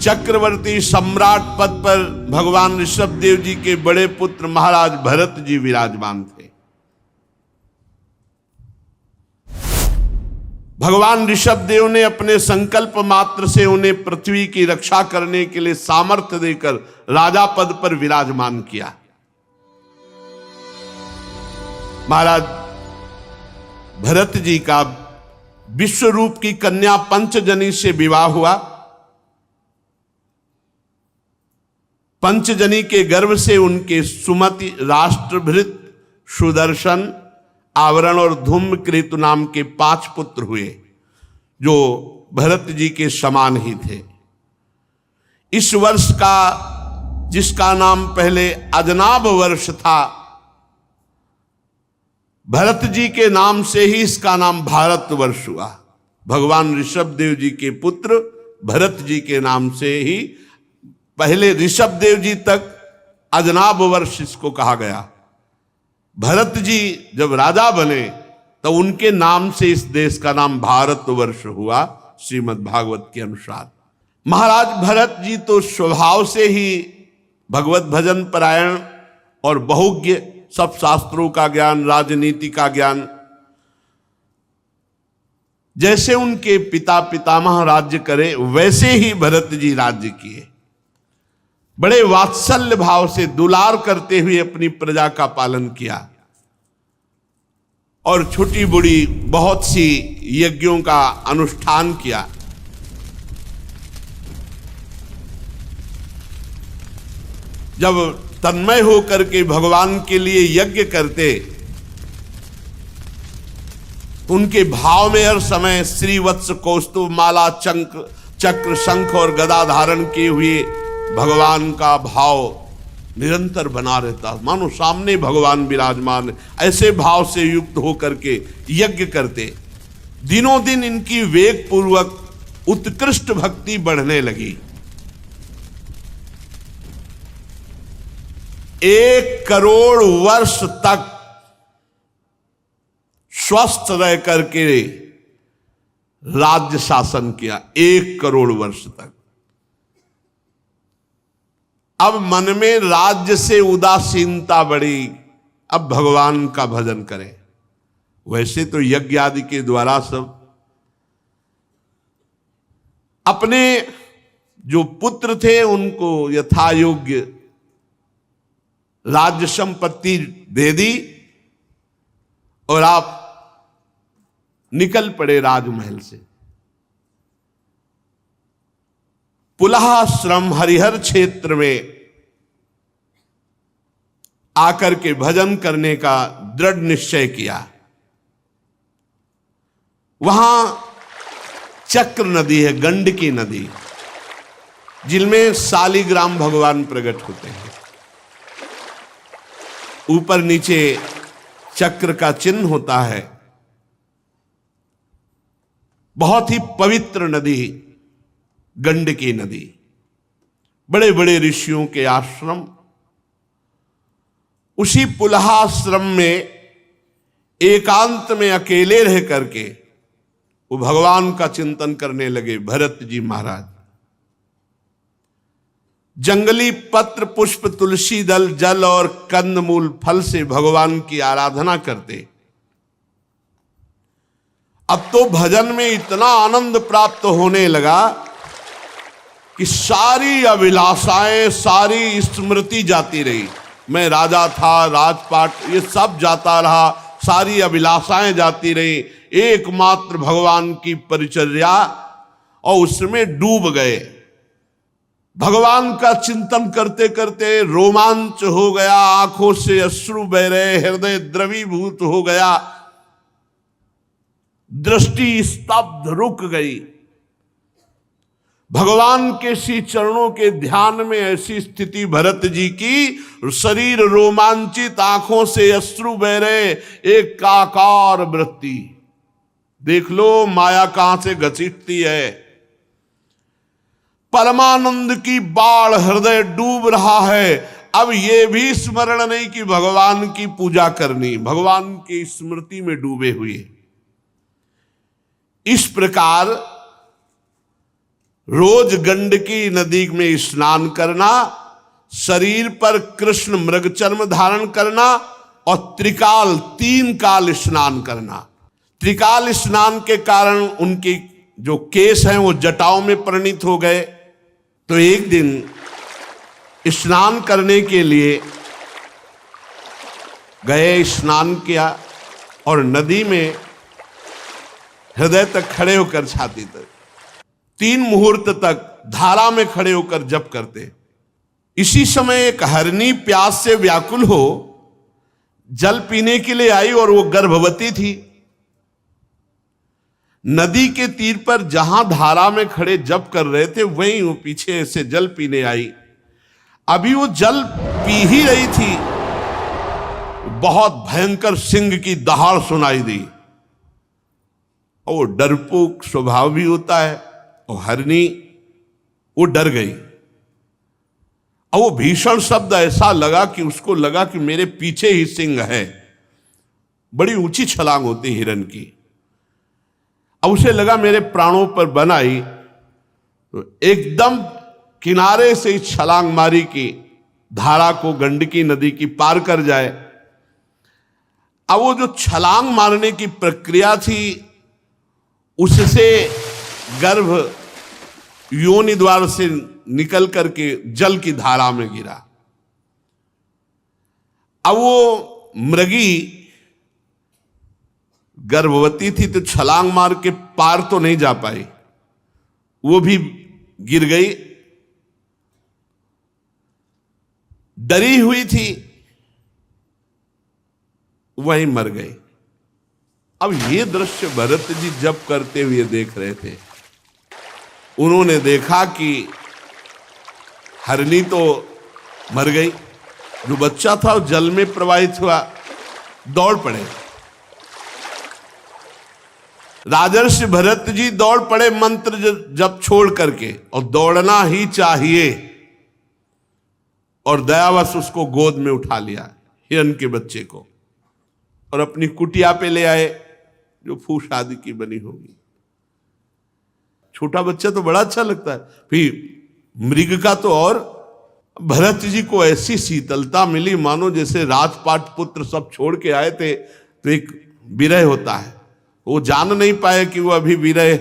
चक्रवर्ती सम्राट पद पर भगवान ऋषभ देव जी के बड़े पुत्र महाराज भरत जी विराजमान थे। भगवान ऋषभ देव ने अपने संकल्प मात्र से उन्हें पृथ्वी की रक्षा करने के लिए सामर्थ्य देकर राजा पद पर विराजमान किया। महाराज भरत जी का विश्वरूप की कन्या पंचजनी से विवाह हुआ। पंचजनी के गर्भ से उनके सुमति, राष्ट्रभृत, सुदर्शन, आवरण और धूम्रकेतु नाम के 5 पुत्र हुए, जो भरत जी के समान ही थे। इस वर्ष का, जिसका नाम पहले अजनाभ वर्ष था, भरत जी के नाम से ही इसका नाम भारत वर्ष हुआ। भगवान ऋषभ देव जी के पुत्र भरत जी के नाम से ही पहले ऋषभ देव जी तक अजनाभ वर्ष इसको कहा गया। भरत जी जब राजा बने तो उनके नाम से इस देश का नाम भारत वर्ष हुआ, श्रीमद् भागवत के अनुसार। महाराज भरत जी तो स्वभाव से ही भगवत भजन परायण और बहुज्ञ, सब शास्त्रों का ज्ञान, राजनीति का ज्ञान। जैसे उनके पिता पितामह राज्य करे वैसे ही भरत जी राज्य किए। बड़े वात्सल्य भाव से दुलार करते हुए अपनी प्रजा का पालन किया और छोटी बड़ी बहुत सी यज्ञों का अनुष्ठान किया। जब तन्मय होकर के भगवान के लिए यज्ञ करते, उनके भाव में हर समय श्रीवत्स, कौस्तुभ माला, चक्र, शंख और गदा धारण किए हुए भगवान का भाव निरंतर बना रहता, मानो सामने भगवान विराजमान। ऐसे भाव से युक्त होकर के यज्ञ करते। दिनों दिन इनकी वेग पूर्वक उत्कृष्ट भक्ति बढ़ने लगी। 1 करोड़ वर्ष तक स्वस्थ रह करके राज्य शासन किया। 1 करोड़ वर्ष तक। अब मन में राज्य से उदासीनता बढ़ी, अब भगवान का भजन करें। वैसे तो यज्ञ आदि के द्वारा सब अपने जो पुत्र थे उनको यथा योग्य राज्य संपत्ति दे दी और आप निकल पड़े राजमहल से। पुलहाश्रम हरिहर क्षेत्र में आकर के भजन करने का दृढ़ निश्चय किया। वहां चक्र नदी है, गंडकी नदी, जिनमें शालिग्राम भगवान प्रकट होते हैं। ऊपर नीचे चक्र का चिन्ह होता है। बहुत ही पवित्र नदी गंडकी नदी। बड़े बड़े ऋषियों के आश्रम। उसी पुलहाश्रम में एकांत में अकेले रह करके वो भगवान का चिंतन करने लगे भरत जी महाराज। जंगली पत्र, पुष्प, तुलसी दल, जल और कंदमूल फल से भगवान की आराधना करते। अब तो भजन में इतना आनंद प्राप्त होने लगा कि सारी अभिलाषाएं, सारी स्मृति जाती रही। मैं राजा था, राजपाट, ये सब जाता रहा, सारी अभिलाषाएं जाती रही। एकमात्र भगवान की परिचर्या, और उसमें डूब गए। भगवान का चिंतन करते करते रोमांच हो गया, आंखों से अश्रु बह रहे, हृदय द्रवीभूत हो गया, दृष्टि स्तब्ध रुक गई। भगवान के श्री चरणों के ध्यान में ऐसी स्थिति भरत जी की, शरीर रोमांचित, आंखों से अश्रु बह रहे, एक काकार वृत्ति। देख लो माया कहां से घसीटती है। परमानंद की बाढ़, हृदय डूब रहा है। अब ये भी स्मरण नहीं कि भगवान की पूजा करनी, भगवान की स्मृति में डूबे हुए। इस प्रकार रोज गंडकी नदी में स्नान करना, शरीर पर कृष्ण मृगचर्म धारण करना और त्रिकाल 3 काल स्नान करना। त्रिकाल स्नान के कारण उनकी जो केश हैं वो जटाओं में परिणित हो गए। तो एक दिन स्नान करने के लिए गए, स्नान किया और नदी में हृदय तक खड़े होकर, छाती तक 3 मुहूर्त तक धारा में खड़े होकर जप करते। इसी समय एक हरनी प्यास से व्याकुल हो जल पीने के लिए आई और वो गर्भवती थी। नदी के तीर पर जहां धारा में खड़े जप कर रहे थे वहीं वो पीछे से जल पीने आई। अभी वो जल पी ही रही थी, बहुत भयंकर सिंह की दहाड़ सुनाई दी और वो डरपोक स्वभाव भी होता है और हरनी वो डर गई और वो भीषण शब्द ऐसा लगा कि उसको लगा कि मेरे पीछे ही सिंह है। बड़ी ऊंची छलांग होती हिरन की। अब उसे लगा मेरे प्राणों पर बन आई, तो एकदम किनारे से ही छलांग मारी कि धारा को गंडकी नदी की पार कर जाए। अब वो जो छलांग मारने की प्रक्रिया थी उससे गर्भ योनि द्वार से निकल करके जल की धारा में गिरा। अब वो मृगी गर्भवती थी तो छलांग मार के पार तो नहीं जा पाई, वो भी गिर गई, डरी हुई थी, वहीं मर गई। अब ये दृश्य भरत जी जप करते हुए देख रहे थे। उन्होंने देखा कि हरनी तो मर गई, जो बच्चा था वो जल में प्रवाहित हुआ, दौड़ पड़े। राजर्षि भरत जी दौड़ पड़े मंत्र जप छोड़ करके, और दौड़ना ही चाहिए, और दयावश उसको गोद में उठा लिया, हिरन के बच्चे को, और अपनी कुटिया पे ले आए जो फूस आदि की बनी होगी। छोटा बच्चा तो बड़ा अच्छा लगता है, फिर मृग का तो और। भरत जी को ऐसी शीतलता मिली मानो जैसे राजपाट पुत्र सब छोड़ के आए थे तो एक विरह होता है, वो जान नहीं पाए कि वो अभी विरह।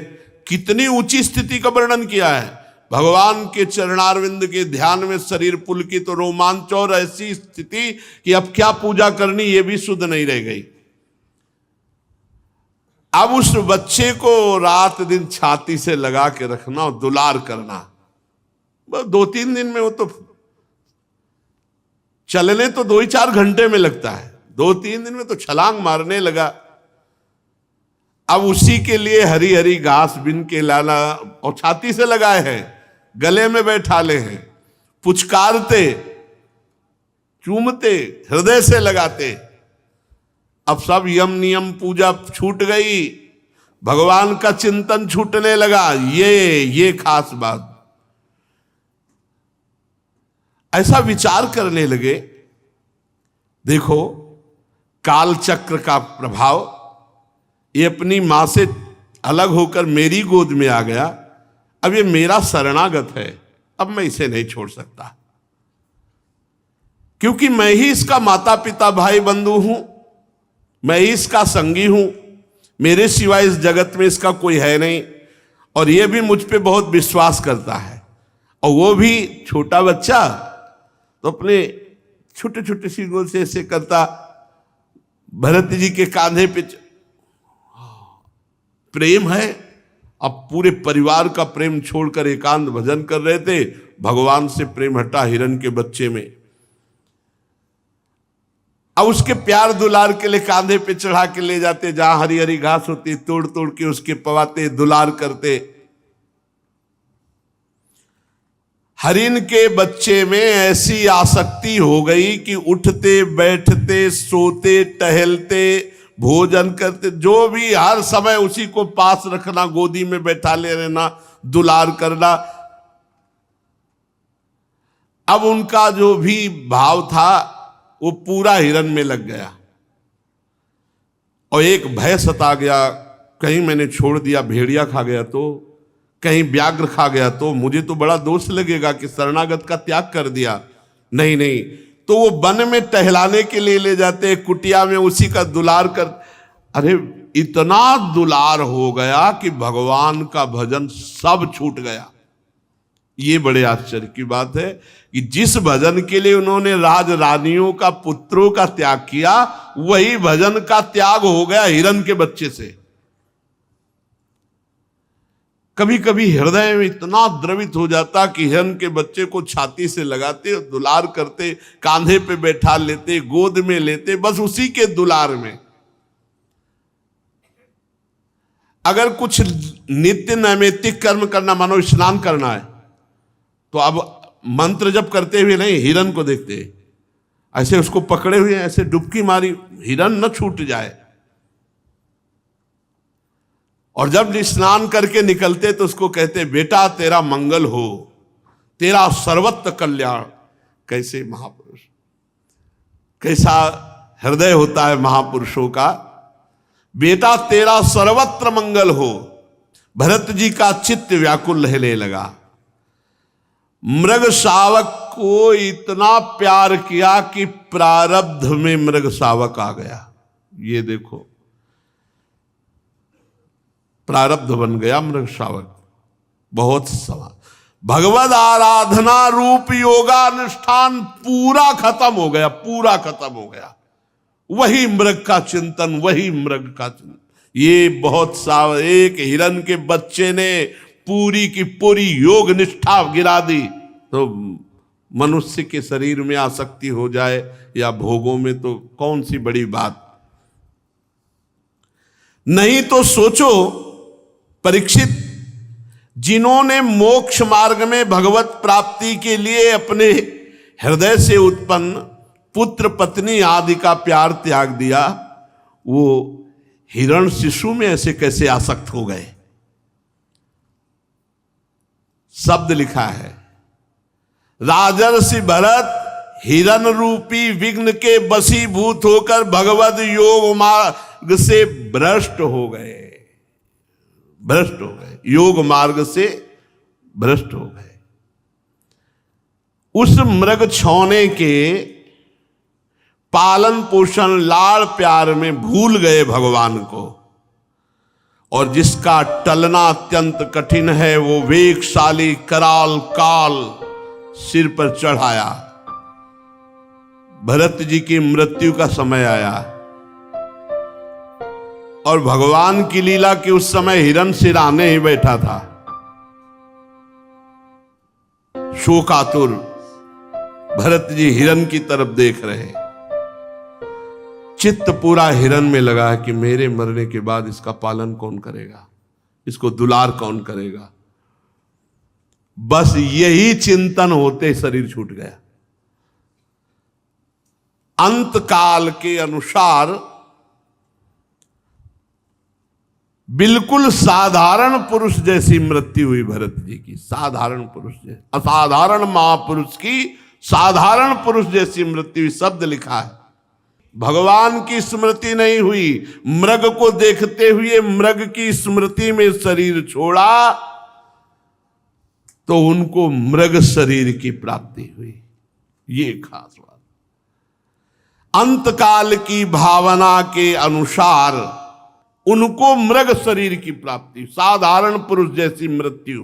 कितनी ऊंची स्थिति का वर्णन किया है। भगवान के चरणारविंद के ध्यान में शरीर पुलकित, तो रोमांच और ऐसी स्थिति कि अब क्या पूजा करनी ये भी सुध नहीं रह गई। अब उस बच्चे को रात दिन छाती से लगा के रखना और दुलार करना, बस 2-3 दिन में वो तो चलने तो 2-4 घंटे में लगता है, 2-3 दिन में तो छलांग मारने लगा। अब उसी के लिए हरी हरी घास बिन के लाना और छाती से लगाए हैं, गले में बैठा ले हैं, पुचकारते, चूमते, हृदय से लगाते। अब सब यम नियम पूजा छूट गई, भगवान का चिंतन छूटने लगा। ये खास बात। ऐसा विचार करने लगे, देखो काल चक्र का प्रभाव, ये अपनी मां से अलग होकर मेरी गोद में आ गया, अब ये मेरा शरणागत है, अब मैं इसे नहीं छोड़ सकता, क्योंकि मैं ही इसका माता पिता भाई बंधु हूं, मैं ही इसका संगी हूं, मेरे सिवाय इस जगत में इसका कोई है नहीं, और ये भी मुझ पे बहुत विश्वास करता है। और वो भी छोटा बच्चा तो अपने छोटे छोटे सी गोद से ऐसे करता, भरत जी के कांधे पे प्रेम है। अब पूरे परिवार का प्रेम छोड़कर एकांत भजन कर रहे थे, भगवान से प्रेम हटा हिरन के बच्चे में। अब उसके प्यार दुलार के लिए कांधे पे चढ़ा के ले जाते, जहां हरी हरी घास होती तोड़ तोड़ के उसके पवाते, दुलार करते। हरिन के बच्चे में ऐसी आसक्ति हो गई कि उठते बैठते सोते टहलते भोजन करते, जो भी हर समय उसी को पास रखना, गोदी में बैठा ले रहना, दुलार करना। अब उनका जो भी भाव था वो पूरा हिरन में लग गया, और एक भय सता गया, कहीं मैंने छोड़ दिया भेड़िया खा गया तो, कहीं व्याघ्र खा गया तो मुझे तो बड़ा दोष लगेगा कि शरणागत का त्याग कर दिया। नहीं नहीं, तो वो वन में टहलाने के लिए ले जाते, कुटिया में उसी का दुलार कर। अरे इतना दुलार हो गया कि भगवान का भजन सब छूट गया। ये बड़े आश्चर्य की बात है कि जिस भजन के लिए उन्होंने राज रानियों का पुत्रों का त्याग किया, वही भजन का त्याग हो गया हिरण के बच्चे से। कभी कभी हृदय में इतना द्रवित हो जाता कि हिरण के बच्चे को छाती से लगाते, दुलार करते, कांधे पे बैठा लेते, गोद में लेते, बस उसी के दुलार में। अगर कुछ नित्य नैमित्तिक कर्म करना, मानो स्नान करना है, तो अब मंत्र जप करते हुए नहीं, हिरण को देखते, ऐसे उसको पकड़े हुए, ऐसे डुबकी मारी, हिरण न छूट जाए। और जब स्नान करके निकलते तो उसको कहते, बेटा तेरा मंगल हो, तेरा सर्वत्र कल्याण। कैसे महापुरुष, कैसा हृदय होता है महापुरुषों का। बेटा तेरा सर्वत्र मंगल हो। भरत जी का चित्त व्याकुल रहने लगा। मृग शावक को इतना प्यार किया कि प्रारब्ध में मृग शावक आ गया। ये देखो, प्रारब्ध बन गया मृग शावक। बहुत सवाल, भगवद आराधना रूप योगानुष्ठान पूरा खत्म हो गया, पूरा खत्म हो गया। वही मृग का चिंतन, वही मृग का चिंतन। ये बहुत सा, एक हिरण के बच्चे ने पूरी की पूरी योग निष्ठा गिरा दी, तो मनुष्य के शरीर में आसक्ति हो जाए या भोगों में तो कौन सी बड़ी बात। नहीं तो सोचो परीक्षित, जिन्होंने मोक्ष मार्ग में भगवत प्राप्ति के लिए अपने हृदय से उत्पन्न पुत्र पत्नी आदि का प्यार त्याग दिया, वो हिरण शिशु में ऐसे कैसे आसक्त हो गए। शब्द लिखा है, राजर्षि भरत हिरण रूपी विघ्न के वशीभूत होकर भगवद योग मार्ग से भ्रष्ट हो गए, भ्रष्ट हो गए, योग मार्ग से भ्रष्ट हो गए। उस मृग छौने के पालन पोषण लाड़ प्यार में भूल गए भगवान को, और जिसका टलना अत्यंत कठिन है, वो वेगशाली कराल काल सिर पर चढ़ाया। भरत जी की मृत्यु का समय आया और भगवान की लीला कि उस समय हिरण सिराने ही बैठा था, शोकातुर। भरत जी हिरण की तरफ देख रहे, चित्त पूरा हिरण में लगा है कि मेरे मरने के बाद इसका पालन कौन करेगा, इसको दुलार कौन करेगा। बस यही चिंतन होते शरीर छूट गया। अंत काल के अनुसार बिल्कुल साधारण पुरुष जैसी मृत्यु हुई भरत जी की। साधारण पुरुष जैसी, असाधारण महापुरुष की साधारण पुरुष जैसी मृत्यु हुई। शब्द लिखा है, भगवान की स्मृति नहीं हुई, मृग को देखते हुए मृग की स्मृति में शरीर छोड़ा तो उनको मृग शरीर की प्राप्ति हुई। ये खास बात। अंतकाल की भावना के अनुसार उनको मृग शरीर की प्राप्ति। साधारण पुरुष जैसी मृत्यु,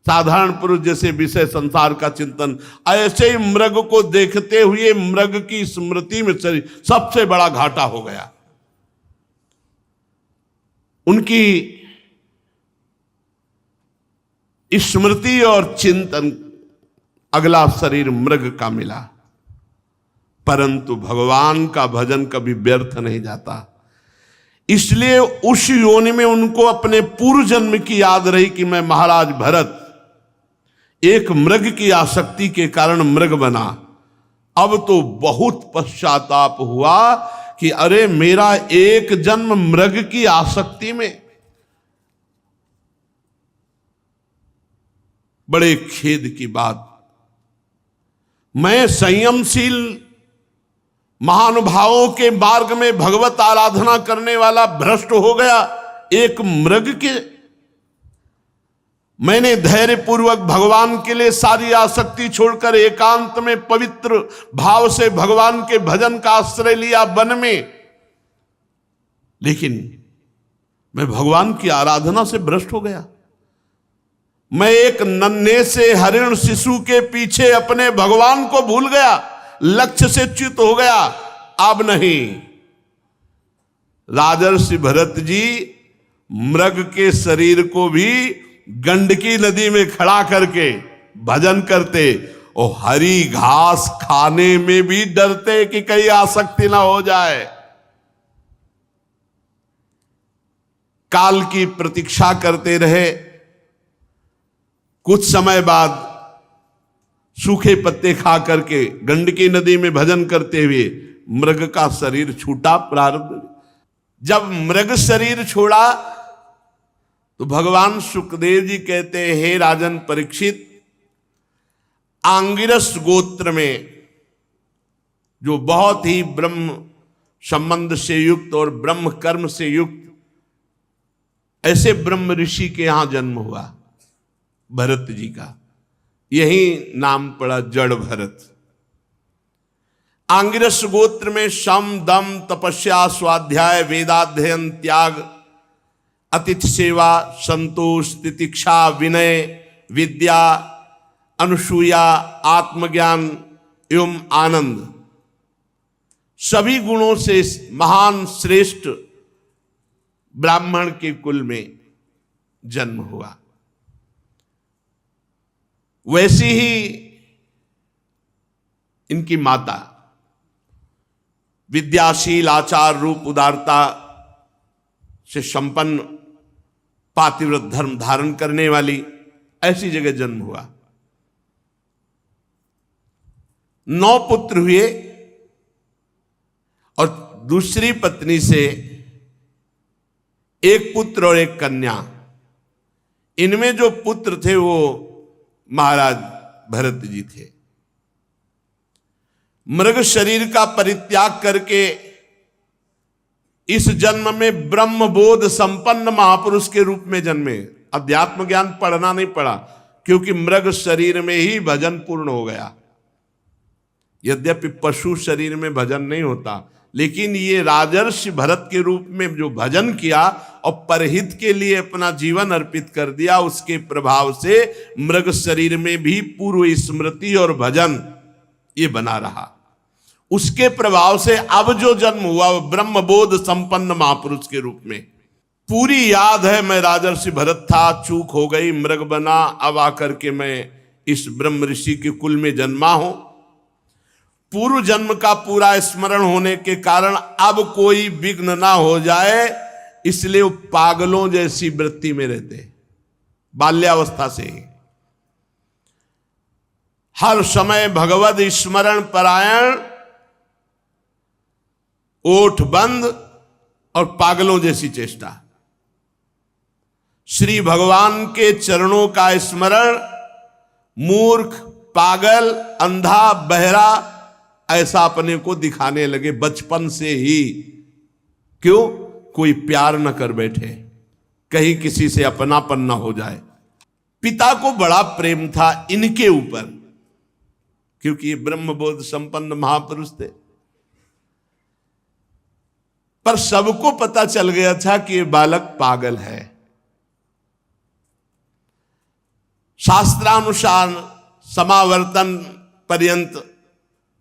साधारण पुरुष जैसे विषय संसार का चिंतन, ऐसे ही मृग को देखते हुए मृग की स्मृति में शरीर, सबसे बड़ा घाटा हो गया। उनकी स्मृति और चिंतन, अगला शरीर मृग का मिला। परंतु भगवान का भजन कभी व्यर्थ नहीं जाता, इसलिए उस योनि में उनको अपने पूर्व जन्म की याद रही कि मैं महाराज भरत एक मृग की आसक्ति के कारण मृग बना। अब तो बहुत पश्चाताप हुआ कि अरे मेरा एक जन्म मृग की आसक्ति में, बड़े खेद की बात। मैं संयमशील महानुभावों के मार्ग में भगवत आराधना करने वाला भ्रष्ट हो गया एक मृग के मैंने धैर्य पूर्वक भगवान के लिए सारी आसक्ति छोड़कर एकांत में पवित्र भाव से भगवान के भजन का आश्रय लिया वन में, लेकिन मैं भगवान की आराधना से भ्रष्ट हो गया। मैं एक नन्हे से हरिण शिशु के पीछे अपने भगवान को भूल गया, लक्ष्य से च्युत हो गया। अब नहीं। राजर्षि भरत जी मृग के शरीर को भी गंडकी नदी में खड़ा करके भजन करते और हरी घास खाने में भी डरते कि कहीं आसक्ति ना हो जाए। काल की प्रतीक्षा करते रहे। कुछ समय बाद सूखे पत्ते खा करके गंडकी नदी में भजन करते हुए मृग का शरीर छूटा। प्रारब्ध जब मृग शरीर छोड़ा तो भगवान सुखदेव जी कहते हैं, हे राजन परीक्षित, आंगिरस गोत्र में जो बहुत ही ब्रह्म संबंध से युक्त और ब्रह्म कर्म से युक्त ऐसे ब्रह्म ऋषि के यहां जन्म हुआ भरत जी का, यही नाम पड़ा जड़ भरत। आंगिरस गोत्र में शम दम तपस्या स्वाध्याय वेदाध्ययन त्याग अतिथि सेवा संतोष तितिक्षा विनय विद्या अनुसूया आत्मज्ञान एवं आनंद सभी गुणों से महान श्रेष्ठ ब्राह्मण के कुल में जन्म हुआ। वैसी ही इनकी माता विद्याशील आचार रूप उदारता से संपन्न पातिव्रत धर्म धारण करने वाली ऐसी जगह जन्म हुआ। 9 पुत्र हुए और दूसरी पत्नी से 1 पुत्र और 1 कन्या। इनमें जो पुत्र थे वो महाराज भरत जी थे। मृग शरीर का परित्याग करके इस जन्म में ब्रह्मबोध संपन्न महापुरुष के रूप में जन्मे। अध्यात्म ज्ञान पढ़ना नहीं पड़ा, क्योंकि मृग शरीर में ही भजन पूर्ण हो गया। यद्यपि पशु शरीर में भजन नहीं होता, लेकिन ये राजर्षि भरत के रूप में जो भजन किया और परहित के लिए अपना जीवन अर्पित कर दिया, उसके प्रभाव से मृग शरीर में भी पूर्व स्मृति और भजन ये बना रहा। उसके प्रभाव से अब जो जन्म हुआ वो ब्रह्मबोध संपन्न महापुरुष के रूप में। पूरी याद है, मैं राजर्षि भरत था, चूक हो गई, मृग बना, अब आकर के मैं इस ब्रह्म ऋषि के कुल में जन्मा हूं। पूर्व जन्म का पूरा स्मरण होने के कारण अब कोई विघ्न ना हो जाए, इसलिए वो पागलों जैसी वृत्ति में रहते बाल्यावस्था से ही। हर समय भगवद स्मरण परायण, ओठ बंद और पागलों जैसी चेष्टा। श्री भगवान के चरणों का स्मरण मूर्ख, पागल, अंधा, बहरा ऐसा अपने को दिखाने लगे बचपन से ही। क्यों? कोई प्यार न कर बैठे, कहीं किसी से अपनापन न हो जाए। पिता को बड़ा प्रेम था इनके ऊपर, क्योंकि ये ब्रह्मबोध संपन्न महापुरुष थे। पर सबको पता चल गया था कि ये बालक पागल है। शास्त्रानुसार समावर्तन पर्यंत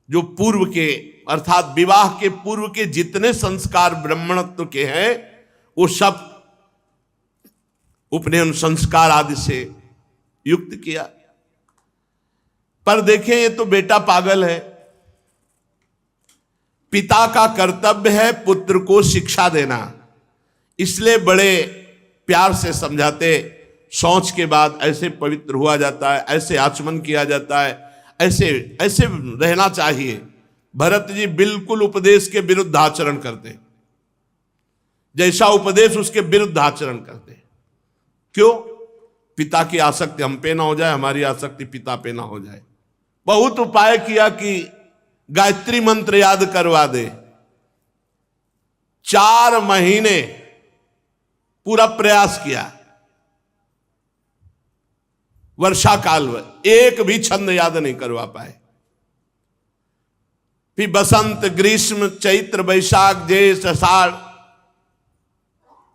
जो पूर्व के अर्थात विवाह के पूर्व के जितने संस्कार ब्राह्मणत्व के हैं वो सब उपनयन संस्कार आदि से युक्त किया। पर देखें, ये तो बेटा पागल है। पिता का कर्तव्य है पुत्र को शिक्षा देना, इसलिए बड़े प्यार से समझाते। शौच के बाद ऐसे पवित्र हुआ जाता है, ऐसे आचमन किया जाता है, ऐसे ऐसे रहना चाहिए। भरत जी बिल्कुल उपदेश के विरुद्ध आचरण करते, जैसा उपदेश उसके विरुद्ध आचरण करते। क्यों? पिता की आसक्ति हम पे ना हो जाए, हमारी आसक्ति पिता पे ना हो जाए। बहुत उपाय किया कि गायत्री मंत्र याद करवा दे। 4 महीने पूरा प्रयास किया, वर्षा काल में एक भी छंद याद नहीं करवा पाए। फिर बसंत, ग्रीष्म, चैत्र, वैशाख, ज्येष्ठ, आषाढ़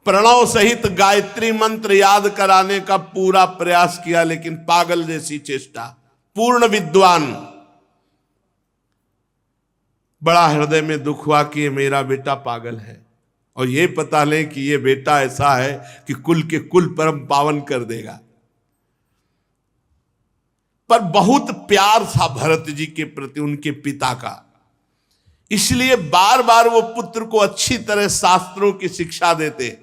प्रणव सहित गायत्री मंत्र याद कराने का पूरा प्रयास किया, लेकिन पागल जैसी चेष्टा। पूर्ण विद्वान, बड़ा हृदय में दुख हुआ कि ये मेरा बेटा पागल है, और ये पता ले कि ये बेटा ऐसा है कि कुल के कुल परम पावन कर देगा। पर बहुत प्यार था भरत जी के प्रति उनके पिता का, इसलिए बार बार वो पुत्र को अच्छी तरह शास्त्रों की शिक्षा देते।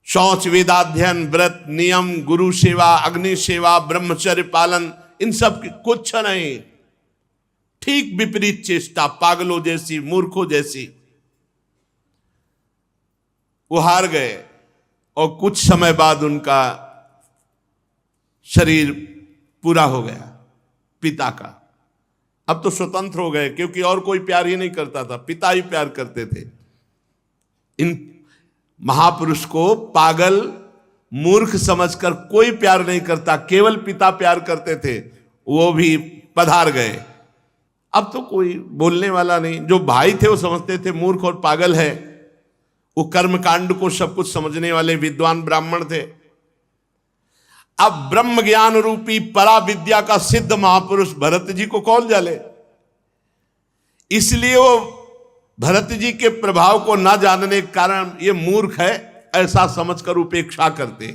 शौच, वेदाध्ययन, व्रत, नियम, गुरु सेवा, अग्नि सेवा, ब्रह्मचर्य पालन, इन सब की कुछ नहीं, ठीक विपरीत चेष्टा, पागलों जैसी, मूर्खों जैसी। वो हार गए और कुछ समय बाद उनका शरीर पूरा हो गया पिता का। अब तो स्वतंत्र हो गए, क्योंकि और कोई प्यार ही नहीं करता था, पिता ही प्यार करते थे। इन महापुरुष को पागल, मूर्ख समझकर कोई प्यार नहीं करता, केवल पिता प्यार करते थे। वो भी पधार गए। अब तो कोई बोलने वाला नहीं। जो भाई थे वो समझते थे मूर्ख और पागल है। वो कर्मकांड को सब कुछ समझने वाले विद्वान ब्राह्मण थे। अब ब्रह्म ज्ञान रूपी परा विद्या का सिद्ध महापुरुष भरत जी को कौन जाले, इसलिए वो भरत जी के प्रभाव को ना जानने के कारण ये मूर्ख है ऐसा समझकर उपेक्षा करते।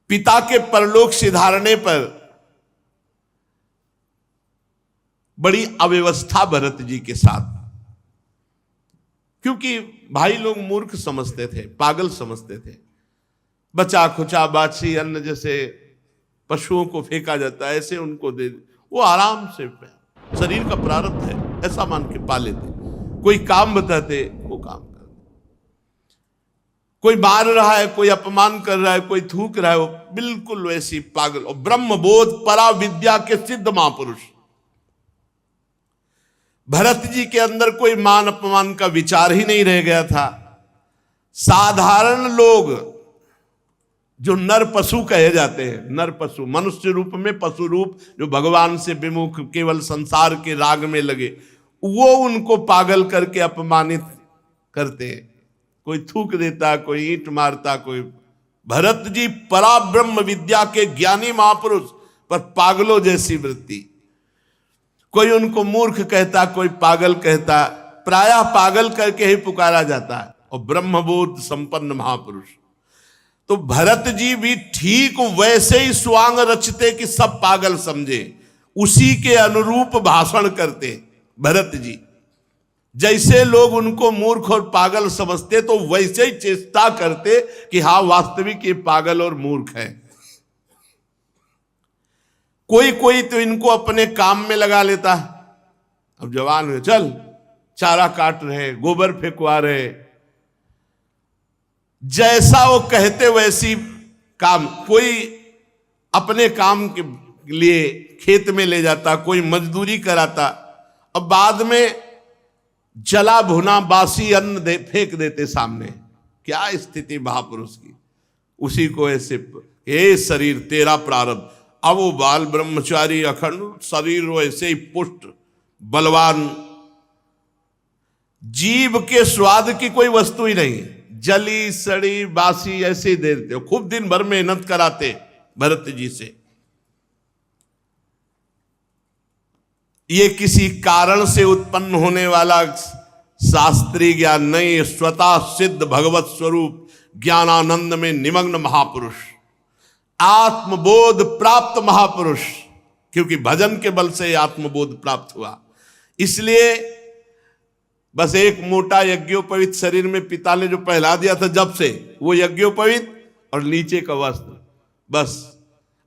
पिता के परलोक सिधारने पर बड़ी अव्यवस्था भरत जी के साथ, क्योंकि भाई लोग मूर्ख समझते थे, पागल समझते थे। बचा खुचा बाछी अन्न जैसे पशुओं को फेंका जाता है, ऐसे उनको दे, वो आराम से शरीर का प्रारब्ध है ऐसा मान के पा लेते। कोई काम बताते वो काम करते, कोई मार रहा है, कोई अपमान कर रहा है, कोई थूक रहा है, वो बिल्कुल वैसी पागल। और ब्रह्म बोध परा विद्या के सिद्ध महापुरुष भरत जी के अंदर कोई मान अपमान का विचार ही नहीं रह गया था। साधारण लोग जो नर पशु कहे जाते हैं, नर पशु, मनुष्य रूप में पशु रूप, जो भगवान से विमुख केवल संसार के राग में लगे, वो उनको पागल करके अपमानित करते हैं। कोई थूक देता, कोई ईंट मारता, कोई। भरत जी परा ब्रह्म विद्या के ज्ञानी महापुरुष, पर पागलों जैसी वृत्ति। कोई उनको मूर्ख कहता, कोई पागल कहता, प्रायः पागल करके ही पुकारा जाता है। और ब्रह्मबोध संपन्न महापुरुष। तो भरत जी भी ठीक वैसे ही स्वांग रचते कि सब पागल समझे, उसी के अनुरूप भाषण करते भरत जी। जैसे लोग उनको मूर्ख और पागल समझते, तो वैसे ही चेष्टा करते कि हाँ वास्तविक ये पागल और मूर्ख है। कोई कोई तो इनको अपने काम में लगा लेता। अब जवान हुए, चल चारा काट रहे, गोबर फेंकवा रहे, जैसा वो कहते वैसी काम। कोई अपने काम के लिए खेत में ले जाता, कोई मजदूरी कराता, अब बाद में जला भुना बासी अन्न फेंक देते सामने। क्या स्थिति महापुरुष की। उसी को ऐसे, हे शरीर तेरा प्रारब्ध। अब वो बाल ब्रह्मचारी अखंड शरीर वैसे ही पुष्ट बलवान, जीव के स्वाद की कोई वस्तु ही नहीं, जली सड़ी बासी ऐसे ही दे देते। खूब दिन भर मेहनत कराते भरत जी से। ये किसी कारण से उत्पन्न होने वाला शास्त्रीय ज्ञान नहीं, स्वतः सिद्ध भगवत स्वरूप ज्ञानानंद में निमग्न महापुरुष, आत्मबोध प्राप्त महापुरुष। क्योंकि भजन के बल से आत्मबोध प्राप्त हुआ, इसलिए बस एक मोटा यज्ञोपवीत शरीर में पिता ने जो पहला दिया था जब से, वो यज्ञोपवीत और नीचे का वस्त्र, बस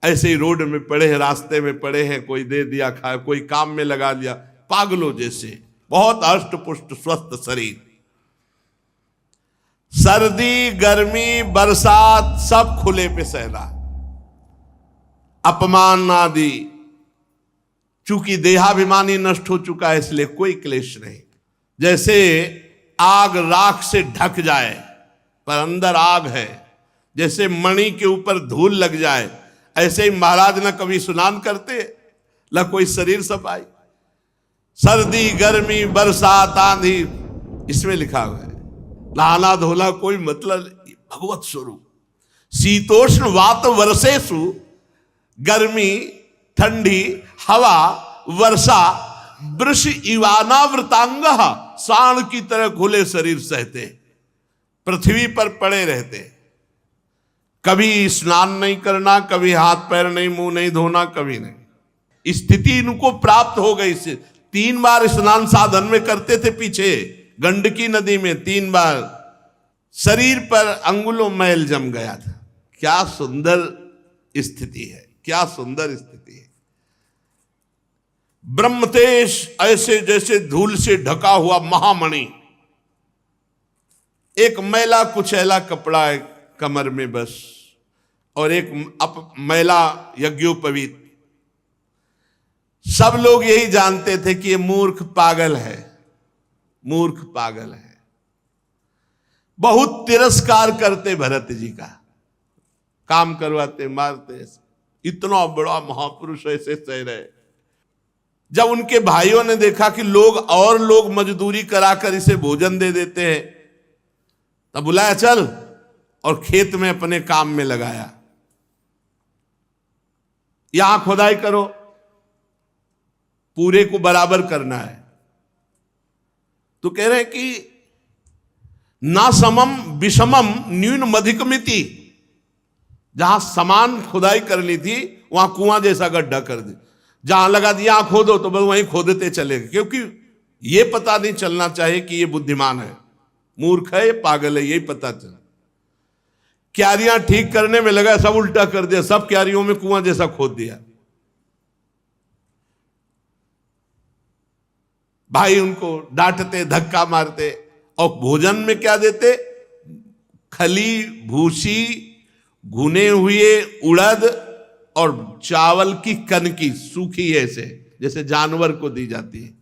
ऐसे ही रोड में पड़े हैं, रास्ते में पड़े हैं, कोई दे दिया खाया, कोई काम में लगा दिया, पागलों जैसे। बहुत हष्ट पुष्ट स्वस्थ शरीर। सर्दी गर्मी बरसात सब खुले पे सहना, अपमान आदि, चूंकि देहाभिमानी नष्ट हो चुका है इसलिए कोई क्लेश नहीं। जैसे आग राख से ढक जाए पर अंदर आग है, जैसे मणि के ऊपर धूल लग जाए, ऐसे ही महाराज न कभी स्नान करते, न कोई शरीर सफाई। सर्दी गर्मी बरसात आंधी, इसमें लिखा हुआ है नहाना धोना कोई मतलब नहीं। भगवत स्वरूप शीतोष्ण वात वर्षेषु, गर्मी ठंडी हवा वर्षा, वृष इवानावृतांग, सांड की तरह खुले शरीर सहते, पृथ्वी पर पड़े रहते, कभी स्नान नहीं करना, कभी हाथ पैर नहीं मुंह नहीं धोना, कभी नहीं। स्थिति इनको प्राप्त हो गई से 3 बार स्नान साधन में करते थे पीछे गंडकी नदी में, 3 बार शरीर पर अंगुलों मैल जम गया था। क्या सुंदर स्थिति है, क्या सुंदर स्थिति है। ब्रह्मतेज ऐसे जैसे धूल से ढका हुआ महामणि, एक मैला कुचैला कपड़ा है कमर में बस, और एक मैला यज्ञोपवीत। सब लोग यही जानते थे कि ये मूर्ख पागल है, मूर्ख पागल है। बहुत तिरस्कार करते भरत जी का, काम करवाते मारते, इतना बड़ा महापुरुष ऐसे सह रहे। जब उनके भाइयों ने देखा कि लोग मजदूरी कराकर इसे भोजन दे देते हैं, तब बुलाया चल, और खेत में अपने काम में लगाया। यहां खुदाई करो, पूरे को बराबर करना है। तो कह रहे हैं कि ना समम विषमम न्यून मधिकमिति, जहां समान खुदाई करनी थी वहां कुआं जैसा गड्ढा कर दे, जहां लगा दिया खोदो तो बस वहीं खोदते चले गए, क्योंकि ये पता नहीं चलना चाहिए कि ये बुद्धिमान है, मूर्ख है, ये पागल है, यही पता चला। क्यारियां ठीक करने में लगा, सब उल्टा कर दिया, सब क्यारियों में कुआं जैसा खोद दिया। भाई उनको डांटते धक्का मारते, और भोजन में क्या देते? खली भूसी, भुने हुए उड़द और चावल की कनकी सूखी ऐसे जैसे जानवर को दी जाती है,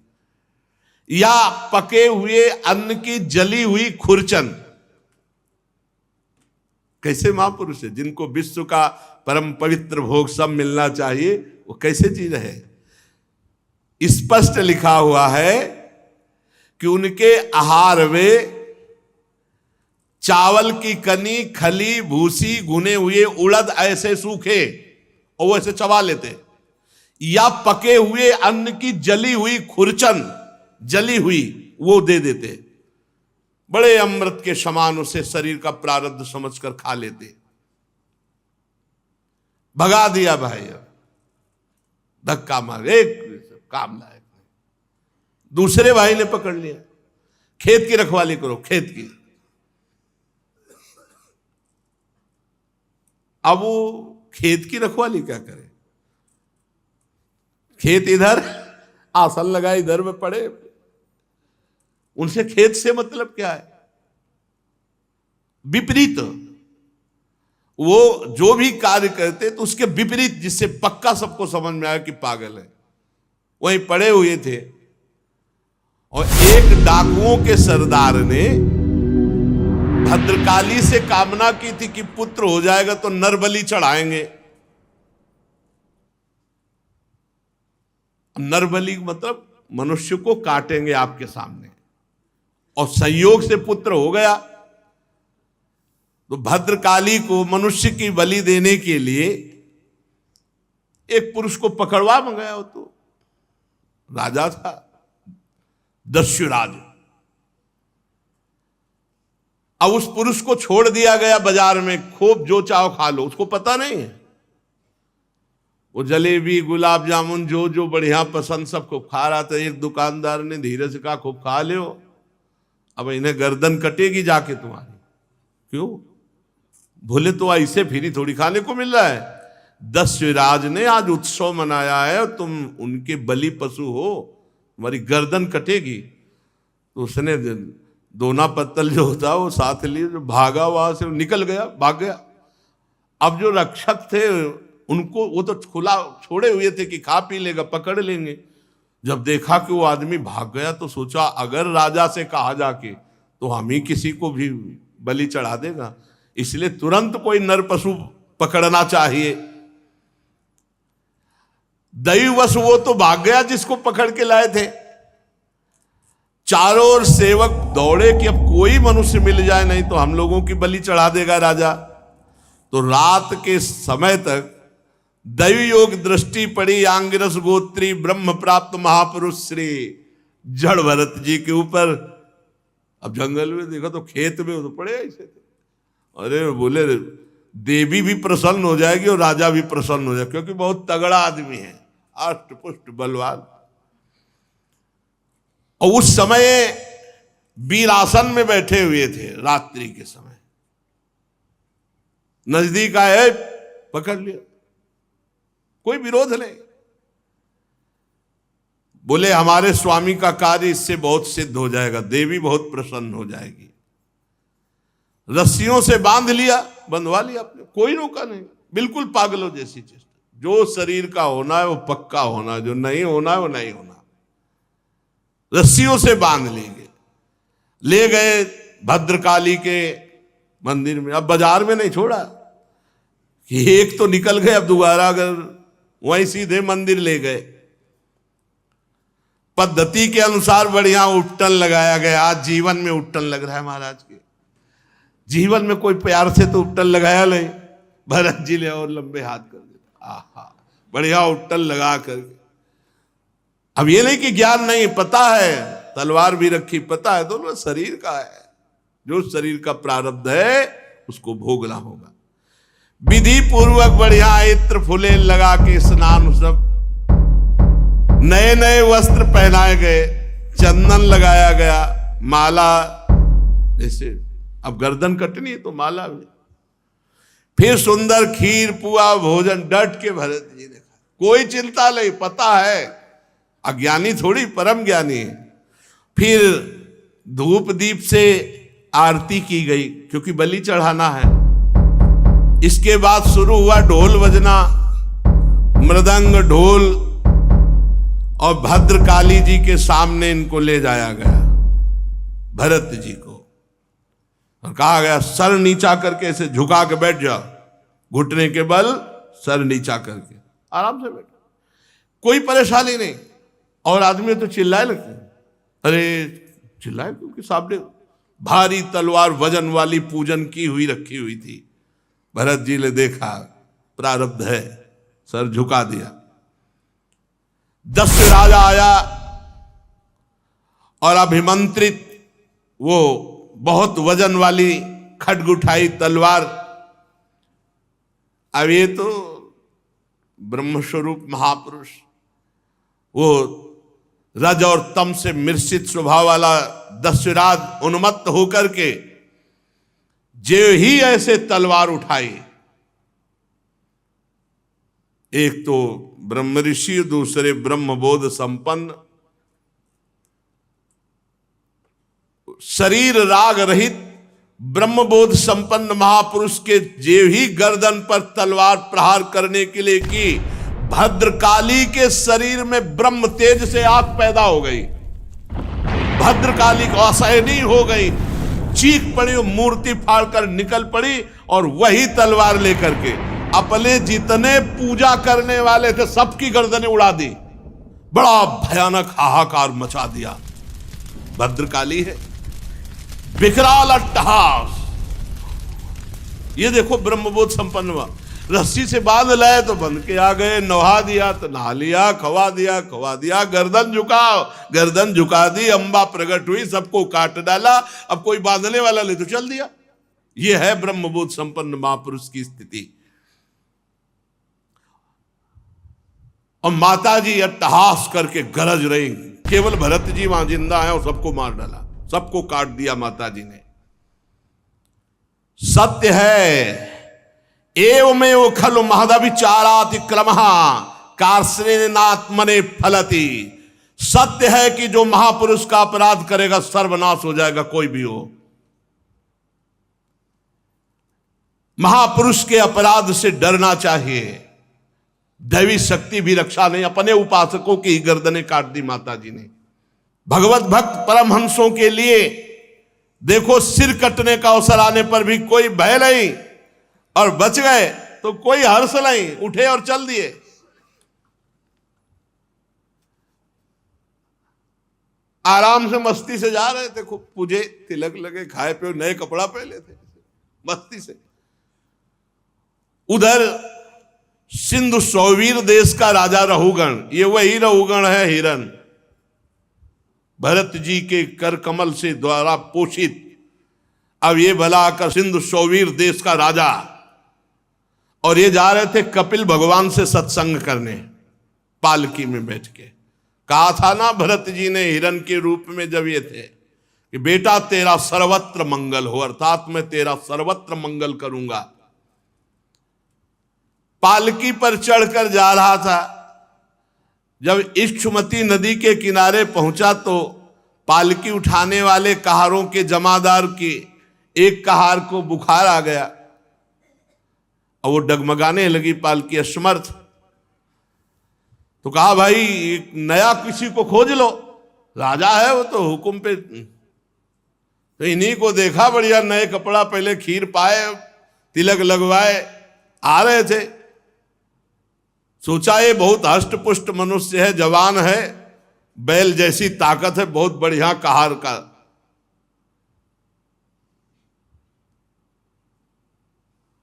या पके हुए अन्न की जली हुई खुरचन। कैसे महापुरुष है, जिनको विश्व का परम पवित्र भोग सब मिलना चाहिए, वो कैसे जी रहे? स्पष्ट लिखा हुआ है कि उनके आहार में चावल की कनी, खली भूसी, भुने हुए उड़द ऐसे सूखे और वो ऐसे चबा लेते, या पके हुए अन्न की जली हुई खुरचन, जली हुई, वो दे देते। बड़े अमृत के समान उसे शरीर का प्रारब्ध समझकर खा लेते। भगा दिया भाई, धक्का मार, एक काम लायक नहीं। दूसरे भाई ने पकड़ लिया, खेत की रखवाली करो, खेत की। अब वो खेत की रखवाली क्या करे? खेत इधर, आसन लगा इधर में पड़े, उनसे खेत से मतलब क्या है? विपरीत, वो जो भी कार्य करते तो उसके विपरीत, जिससे पक्का सबको समझ में आया कि पागल है, वहीं पड़े हुए थे। और एक डाकुओं के सरदार ने भद्रकाली से कामना की थी कि पुत्र हो जाएगा तो नरबलि चढ़ाएंगे। नरबलि मतलब मनुष्य को काटेंगे आपके सामने, और संयोग से पुत्र हो गया। तो भद्रकाली को मनुष्य की बलि देने के लिए एक पुरुष को पकड़वा मंगाया। हो तो राजा था दस्युराज। अब उस पुरुष को छोड़ दिया गया बाजार में, खूब जो चाहो खा लो, उसको पता नहीं है। वो जलेबी गुलाब जामुन जो जो बढ़िया पसंद सब खूब खा रहा था। एक दुकानदार ने धीरे से कहा, खूब खा लो, अब इन्हें गर्दन कटेगी जाके तुम्हारी। क्यों? भूले तो ऐसे फिरी थोड़ी खाने को मिल रहा है। दस्युराज ने आज उत्सव मनाया है, तुम उनके बलि पशु हो, तुम्हारी गर्दन कटेगी। तो उसने दोना पत्तल जो होता वो साथ लिए, जो भागा वहां से निकल गया, भाग गया। अब जो रक्षक थे उनको, वो तो खुला छोड़े हुए थे कि खा पी लेगा, पकड़ लेंगे। जब देखा कि वो आदमी भाग गया तो सोचा अगर राजा से कहा जाके तो हम ही किसी को भी बलि चढ़ा देगा। इसलिए तुरंत कोई नर पशु पकड़ना चाहिए। दैववश वो तो भाग गया जिसको पकड़ के लाए थे। चारों ओर सेवक दौड़े कि अब कोई मनुष्य मिल जाए, नहीं तो हम लोगों की बलि चढ़ा देगा राजा। तो रात के समय तक दैव योग दृष्टि पड़ी आंगिरस गोत्री ब्रह्म प्राप्त महापुरुष श्री जड़ भरत जी के ऊपर। अब जंगल में देखा तो खेत में तो पड़े ऐसे थे। अरे बोले देवी भी प्रसन्न हो जाएगी और राजा भी प्रसन्न हो जाएगा, क्योंकि बहुत तगड़ा आदमी है, अष्ट पुष्ट बलवान। और उस समय वीरासन में बैठे हुए थे। रात्रि के समय नजदीक आए, पकड़ लिया, कोई विरोध नहीं। बोले हमारे स्वामी का कार्य इससे बहुत सिद्ध हो जाएगा, देवी बहुत प्रसन्न हो जाएगी। रस्सियों से बांध लिया, बंधवा लिया आपने, कोई रोका नहीं। बिल्कुल पागलों जैसी चीज। जो शरीर का होना है वो पक्का होना है, जो नहीं होना है वो नहीं होना। रस्सियों से बांध लेंगे, ले गए भद्रकाली के मंदिर में। अब बाजार में नहीं छोड़ा कि एक तो निकल गए, अब दोबारा अगर वहीं सीधे मंदिर ले गए। पद्धति के अनुसार बढ़िया उट्टन लगाया गया। आज जीवन में उट्टन लग रहा है महाराज के। जीवन में कोई प्यार से तो उट्टन लगाया नहीं। भरत जी ले और लंबे हाथ कर दिया, आहा बढ़िया उट्टन लगा करके। अब ये नहीं कि ज्ञान नहीं, पता है, तलवार भी रखी, पता है दोनों शरीर का है। जो शरीर का प्रारब्ध है उसको भोगना होगा। विधि पूर्वक बढ़िया इत्र फुले लगा के स्नान, सब नए नए वस्त्र पहनाए गए, चंदन लगाया गया, माला, जैसे अब गर्दन कटनी है तो माला भी। फिर सुंदर खीर पुआ भोजन डट के भरत जी ने खाया। कोई चिंता नहीं, पता है अज्ञानी थोड़ी, परम ज्ञानी है। फिर धूप दीप से आरती की गई, क्योंकि बलि चढ़ाना है। इसके बाद शुरू हुआ ढोल बजना, मृदंग ढोल, और भद्रकाली जी के सामने इनको ले जाया गया, भरत जी को, और कहा गया सर नीचा करके ऐसे झुका के बैठ जाओ, घुटने के बल सर नीचा करके आराम से बैठ, कोई परेशानी नहीं। और आदमी तो चिल्लाए लगते, अरे चिल्लाए क्योंकि सामने भारी तलवार वजन वाली पूजन की हुई रखी हुई थी। भरत जी ने देखा प्रारब्ध है, सर झुका दिया। दस राजा आया और अभिमंत्रित वो बहुत वजन वाली खड्ग उठाई तलवार। अब ये तो ब्रह्मस्वरूप महापुरुष, वो रज और तम से मिश्रित स्वभाव वाला दस्युराज उन्मत्त होकर के जो ही ऐसे तलवार उठाई, एक तो ब्रह्म ऋषि, दूसरे ब्रह्मबोध संपन्न, शरीर राग रहित ब्रह्मबोध संपन्न महापुरुष के जेव ही गर्दन पर तलवार प्रहार करने के लिए की, भद्रकाली के शरीर में ब्रह्म तेज से आग पैदा हो गई। भद्रकाली को असहनीय हो गई, चीख पड़ी, मूर्ति फाड़कर निकल पड़ी और वही तलवार लेकर के अपने जितने पूजा करने वाले थे सबकी गर्दनें उड़ा दी। बड़ा भयानक हाहाकार मचा दिया। भद्रकाली है, विकराल अट्टहास। ये देखो ब्रह्मबोध संपन्न हुआ, रस्सी से बांध लाए तो बंध के आ गए, नहा दिया तो नहा लिया, खवा दिया, गर्दन झुकाओ, गर्दन झुका दी, अंबा प्रकट हुई, सबको काट डाला। अब कोई बांधने वाला ले तो चल दिया। ये है ब्रह्मबोध संपन्न महापुरुष की स्थिति। और माता जी अट्टहास करके गरज रही, केवल भरत जी वहां जिंदा है और सबको मार डाला, सबको काट दिया माता जी ने। सत्य है एवमेव खलु महदविचारातिक्रमः कार्ष्णेनात्मने फलति। सत्य है कि जो महापुरुष का अपराध करेगा सर्वनाश हो जाएगा, कोई भी हो। महापुरुष के अपराध से डरना चाहिए। दैवी शक्ति भी रक्षा नहीं, अपने उपासकों की गर्दनें काट दी माता जी ने। भगवत भक्त परमहंसों के लिए देखो सिर कटने का अवसर आने पर भी कोई भय नहीं, और बच गए तो कोई हर्ष नहीं, उठे और चल दिए। आराम से मस्ती से जा रहे थे, खूब पूजे तिलक लगे, खाए पे नए कपड़ा पहले थे, मस्ती से। उधर सिंधु सौवीर देश का राजा रहुगण, ये वही रहुगण है हिरण, भरत जी के कर कमल से द्वारा पोषित। अब ये भला आकर सिंधु सौवीर देश का राजा, और ये जा रहे थे कपिल भगवान से सत्संग करने, पालकी में बैठ के। कहा था ना भरत जी ने हिरण के रूप में जब ये थे कि बेटा तेरा सर्वत्र मंगल हो, अर्थात मैं तेरा सर्वत्र मंगल करूंगा। पालकी पर चढ़कर जा रहा था, जब इक्षुमती नदी के किनारे पहुंचा तो पालकी उठाने वाले कहारों के जमादार की एक कहार को बुखार आ गया और वो डगमगाने लगी पालकी असमर्थ। तो कहा भाई एक नया किसी को खोज लो, राजा है वो तो हुक्म पे। तो इन्हीं को देखा, बढ़िया नए कपड़ा पहले, खीर पाए, तिलक लगवाए, आ रहे थे। सोचा ये बहुत हष्ट पुष्ट मनुष्य है, जवान है, बैल जैसी ताकत है, बहुत बढ़िया कहार का।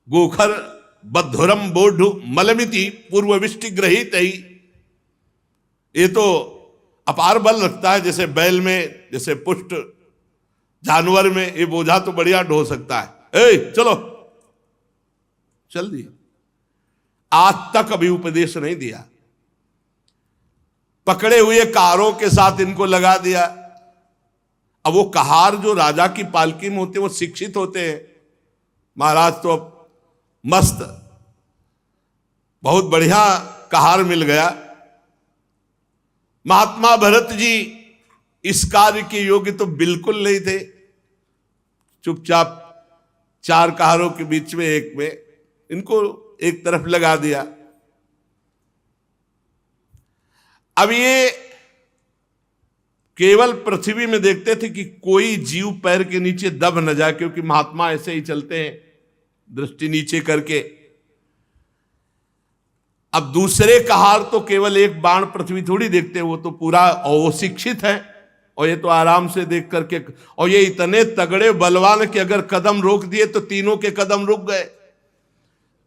गोखर बद्धुरम बोढ़ मलमिति पूर्वविष्टि ग्रहित ही, ये तो अपार बल रखता है, जैसे बैल में, जैसे पुष्ट जानवर में, ये बोझा तो बढ़िया ढो सकता है। चलो, चल दिए। आज तक अभी उपदेश नहीं दिया, पकड़े हुए कहारों के साथ इनको लगा दिया। अब वो कहार जो राजा की पालकी में होते हैं वो शिक्षित होते हैं। महाराज तो अब मस्त, बहुत बढ़िया कहार मिल गया। महात्मा भरत जी इस कार्य के योग्य तो बिल्कुल नहीं थे। चुपचाप चार कहारों के बीच में एक में इनको एक तरफ लगा दिया। अब ये केवल पृथ्वी में देखते थे कि कोई जीव पैर के नीचे दब न जाए, क्योंकि महात्मा ऐसे ही चलते हैं दृष्टि नीचे करके। अब दूसरे कहार तो केवल एक बाण पृथ्वी थोड़ी देखते हैं, वो तो पूरा, और वो शिक्षित है, और ये तो आराम से देख करके, और ये इतने तगड़े बलवान कि अगर कदम रोक दिए तो तीनों के कदम रुक गए,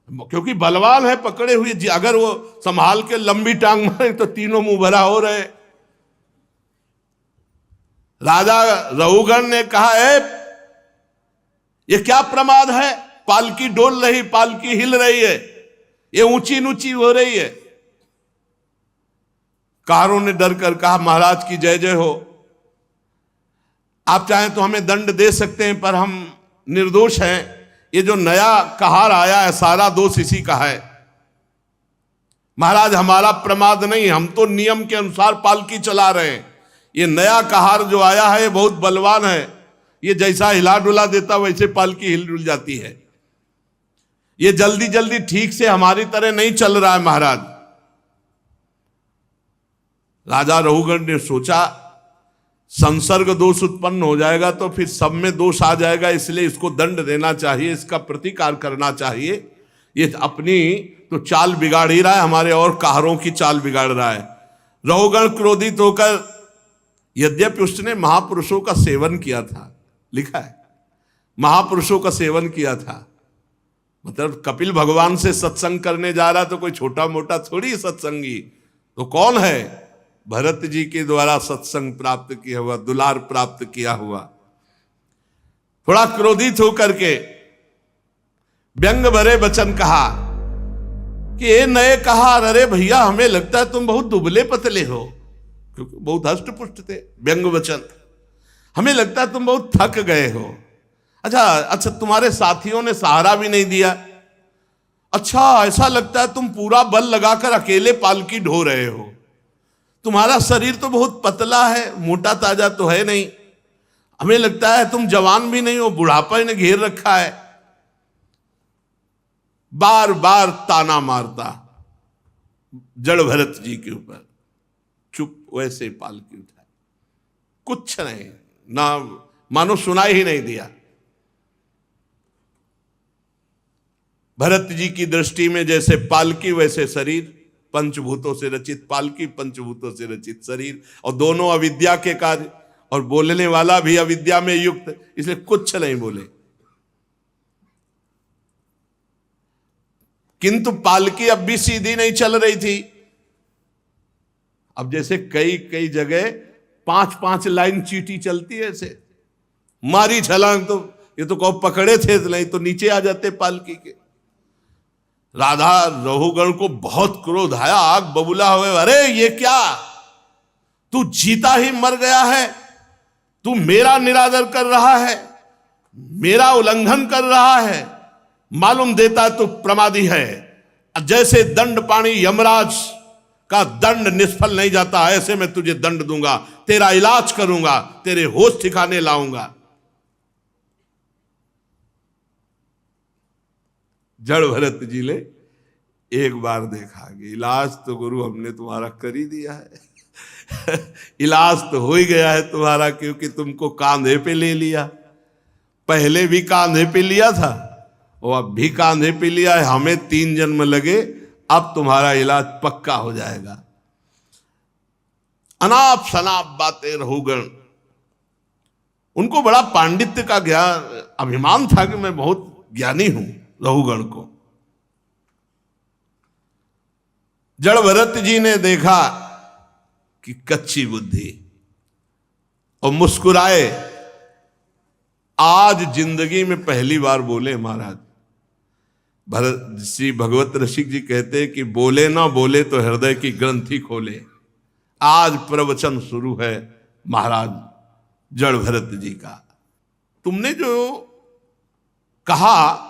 क्योंकि बलवान है पकड़े हुए। अगर वो संभाल के लंबी टांग मारे तो तीनों मुंह भरा हो रहे। राजा रहुगण ने कहा है ये क्या प्रमाद है, पालकी डोल रही, पालकी हिल रही है, ये ऊंची ऊंची हो रही है। कहारों ने डर कर कहा महाराज की जय जय हो, आप चाहें तो हमें दंड दे सकते हैं, पर हम निर्दोष हैं। ये जो नया कहार आया है सारा दोष इसी का है। महाराज हमारा प्रमाद नहीं, हम तो नियम के अनुसार पालकी चला रहे हैं। ये नया कहार जो आया है ये बहुत बलवान है, ये जैसा हिला डुला देता वैसे पालकी हिल डुल जाती है। ये जल्दी जल्दी ठीक से हमारी तरह नहीं चल रहा है महाराज। राजा रहुगण ने सोचा संसर्ग दोष उत्पन्न हो जाएगा तो फिर सब में दोष आ जाएगा, इसलिए इसको दंड देना चाहिए, इसका प्रतिकार करना चाहिए। ये अपनी तो चाल बिगाड़ ही रहा है, हमारे और कहारों की चाल बिगाड़ रहा है। रहुगण क्रोधित होकर, यद्यपि उसने महापुरुषों का सेवन किया था, लिखा है महापुरुषों का सेवन किया था, मतलब कपिल भगवान से सत्संग करने जा रहा तो कोई छोटा मोटा थोड़ी सत्संगी, तो कौन है, भरत जी के द्वारा सत्संग प्राप्त किया हुआ, दुलार प्राप्त किया हुआ। थोड़ा क्रोधित होकर के व्यंग भरे वचन कहा कि ये नए कहा, अरे भैया हमें लगता है तुम बहुत दुबले पतले हो, क्योंकि बहुत हष्ट पुष्ट थे। व्यंग वचन, हमें लगता है तुम बहुत थक गए हो। अच्छा तुम्हारे साथियों ने सहारा भी नहीं दिया। अच्छा ऐसा लगता है तुम पूरा बल लगाकर अकेले पालकी ढो रहे हो। तुम्हारा शरीर तो बहुत पतला है, मोटा ताजा तो है नहीं। हमें लगता है तुम जवान भी नहीं हो, बुढ़ापा ने घेर रखा है। बार बार ताना मारता जड़ भरत जी के ऊपर। चुप, वैसे पालकी उठाए, कुछ नहीं, ना मानो सुनाई ही नहीं दिया। भरत जी की दृष्टि में जैसे पालकी वैसे शरीर, पंचभूतों से रचित पालकी, पंचभूतों से रचित शरीर, और दोनों अविद्या के कार्य, और बोलने वाला भी अविद्या में युक्त, इसलिए कुछ नहीं बोले। किंतु पालकी अब भी सीधी नहीं चल रही थी। अब जैसे कई कई जगह 5-5 लाइन चींटी चलती है, ऐसे मारी छलांग तो ये तो कहो पकड़े थे, नहीं तो नीचे आ जाते पालकी के। राधा रहुगण को बहुत क्रोध आया, आग बबूला हुए, अरे ये क्या, तू जीता ही मर गया है, तू मेरा निरादर कर रहा है, मेरा उल्लंघन कर रहा है, मालूम देता तो प्रमादी है। जैसे दंड पाणी यमराज का दंड निष्फल नहीं जाता, ऐसे मैं तुझे दंड दूंगा, तेरा इलाज करूंगा, तेरे होश ठिकाने लाऊंगा। जड़ भरत जी ने एक बार देखा कि इलाज तो गुरु हमने तुम्हारा कर ही दिया है इलाज तो हो ही गया है तुम्हारा, क्योंकि तुमको कांधे पे ले लिया, पहले भी कांधे पे लिया था और अब भी कांधे पे लिया है। हमें 3 जन्म लगे, अब तुम्हारा इलाज पक्का हो जाएगा। अनाप शनाप बातें रहुगण, उनको बड़ा पांडित्य का ज्ञान अभिमान था कि मैं बहुत ज्ञानी हूं रहुगण को। जड़ भरत जी ने देखा कि कच्ची बुद्धि, और मुस्कुराए। आज जिंदगी में पहली बार बोले महाराज। भरत श्री भगवत रसिक जी कहते हैं कि बोले ना बोले तो हृदय की ग्रंथि खोले। आज प्रवचन शुरू है महाराज जड़ भरत जी का। तुमने जो कहा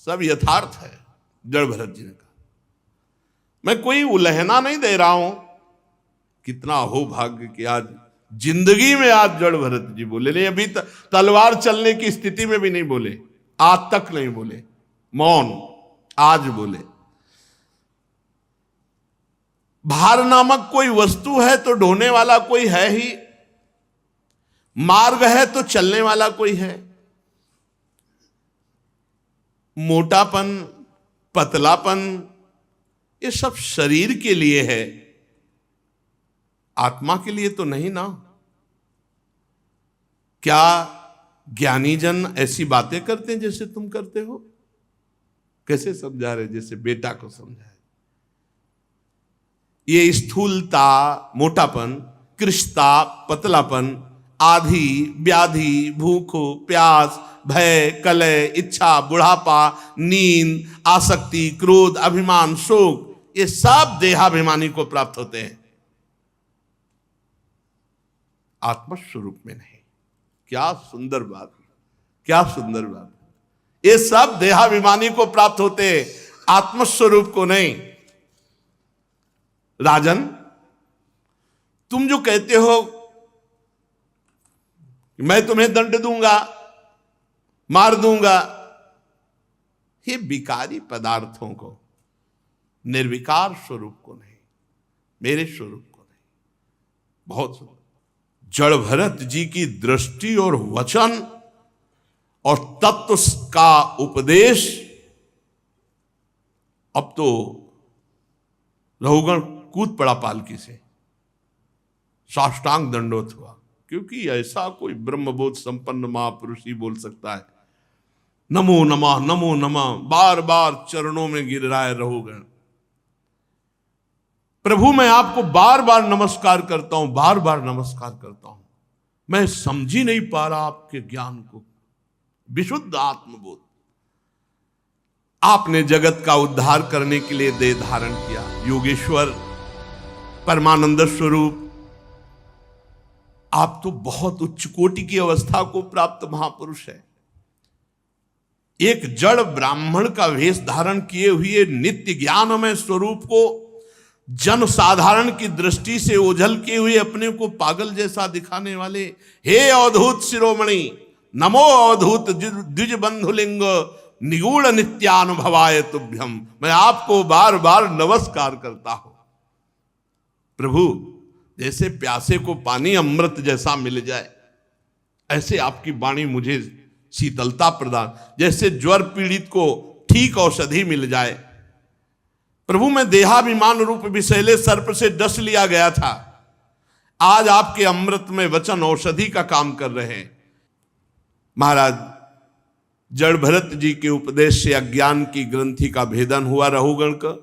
सब यथार्थ है, जड़ भरत जी ने कहा। मैं कोई उलहना नहीं दे रहा हूं। कितना हो भाग्य कि आज जिंदगी में आज जड़ भरत जी बोले नहीं। अभी तलवार चलने की स्थिति में भी नहीं बोले, आज तक नहीं बोले, मौन, आज बोले। भार नामक कोई वस्तु है तो ढोने वाला कोई है ही, मार्ग है तो चलने वाला कोई है। मोटापन, पतलापन, ये सब शरीर के लिए है, आत्मा के लिए तो नहीं ना। क्या ज्ञानी जन ऐसी बातें करते हैं जैसे तुम करते हो? कैसे समझा रहे? जैसे बेटा को समझाए। ये स्थूलता, मोटापन, कृशता, पतलापन, आधि, व्याधि, भूख, प्यास, भय, कलय, इच्छा, बुढ़ापा, नींद, आसक्ति, क्रोध, अभिमान, शोक, ये सब देहाभिमानी को प्राप्त होते हैं, आत्मस्वरूप में नहीं। क्या सुंदर बात, क्या सुंदर बात। ये सब देहाभिमानी को प्राप्त होते हैं, आत्मस्वरूप को नहीं। राजन, तुम जो कहते हो मैं तुम्हें दंड दूंगा, मार दूंगा, ये विकारी पदार्थों को, निर्विकार स्वरूप को नहीं, मेरे स्वरूप को नहीं। बहुत सुंदर। जड़ भरत जी की दृष्टि और वचन और तत्व का उपदेश। अब तो रहुगण कूद पड़ा पालकी से, साष्टांग दंडोत हुआ, क्योंकि ऐसा कोई ब्रह्मबोध संपन्न महापुरुष ही बोल सकता है। नमो नमः, नमो नमः, बार बार चरणों में गिर रहा है रहुगण। प्रभु मैं आपको बार बार नमस्कार करता हूं, बार बार नमस्कार करता हूं। मैं समझ ही नहीं पा रहा आपके ज्ञान को, विशुद्ध आत्मबोध। आपने जगत का उद्धार करने के लिए देह धारण किया, योगेश्वर, परमानंद स्वरूप। आप तो बहुत उच्च कोटि की अवस्था को प्राप्त महापुरुष है। एक जड़ ब्राह्मण का वेश धारण किए हुए नित्य ज्ञानमय स्वरूप को जन साधारण की दृष्टि से ओझल किए हुए अपने को पागल जैसा दिखाने वाले, हे अवधूत शिरोमणि, नमो अवधूत द्विज बंधुलिंग निगूढ़ नित्यानुभवाय तुभ्यम। मैं आपको बार बार नमस्कार करता हूं। प्रभु, जैसे प्यासे को पानी अमृत जैसा मिल जाए, ऐसे आपकी वाणी मुझे शीतलता प्रदान, जैसे ज्वर पीड़ित को ठीक औषधि मिल जाए। प्रभु मैं देहाभिमान रूप विषैले सर्प से डस लिया गया था, आज आपके अमृत में वचन औषधि का काम कर रहे हैं। महाराज जड़ भरत जी के उपदेश से अज्ञान की ग्रंथि का भेदन हुआ रहुगण का,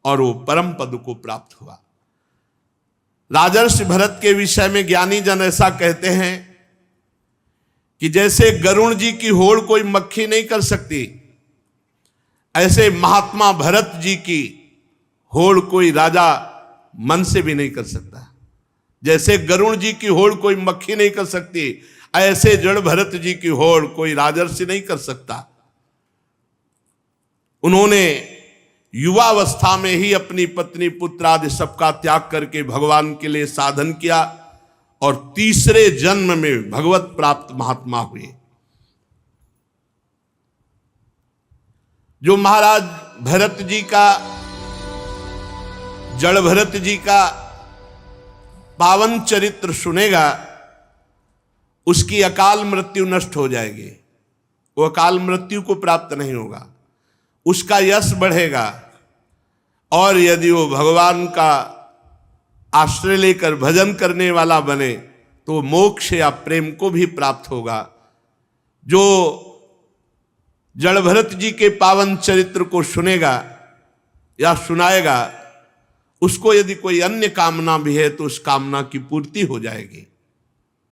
और वो परम पद को प्राप्त हुआ। राजर्षि भरत के विषय में ज्ञानी जन ऐसा कहते हैं कि जैसे गरुण जी की होड़ कोई मक्खी नहीं कर सकती, ऐसे महात्मा भरत जी की होड़ कोई राजा मन से भी नहीं कर सकता। जैसे गरुण जी की होड़ कोई मक्खी नहीं कर सकती, ऐसे जड़ भरत जी की होड़ कोई राजर्षि नहीं कर सकता। उन्होंने युवावस्था में ही अपनी पत्नी पुत्र आदि सबका त्याग करके भगवान के लिए साधन किया, और तीसरे जन्म में भगवत प्राप्त महात्मा हुए। जो महाराज भरत जी का, जड़ भरत जी का पावन चरित्र सुनेगा, उसकी अकाल मृत्यु नष्ट हो जाएगी, वो अकाल मृत्यु को प्राप्त नहीं होगा, उसका यश बढ़ेगा। और यदि वो भगवान का आश्रय लेकर भजन करने वाला बने तो मोक्ष या प्रेम को भी प्राप्त होगा। जो जड़ भरत जी के पावन चरित्र को सुनेगा या सुनाएगा, उसको यदि कोई अन्य कामना भी है तो उस कामना की पूर्ति हो जाएगी।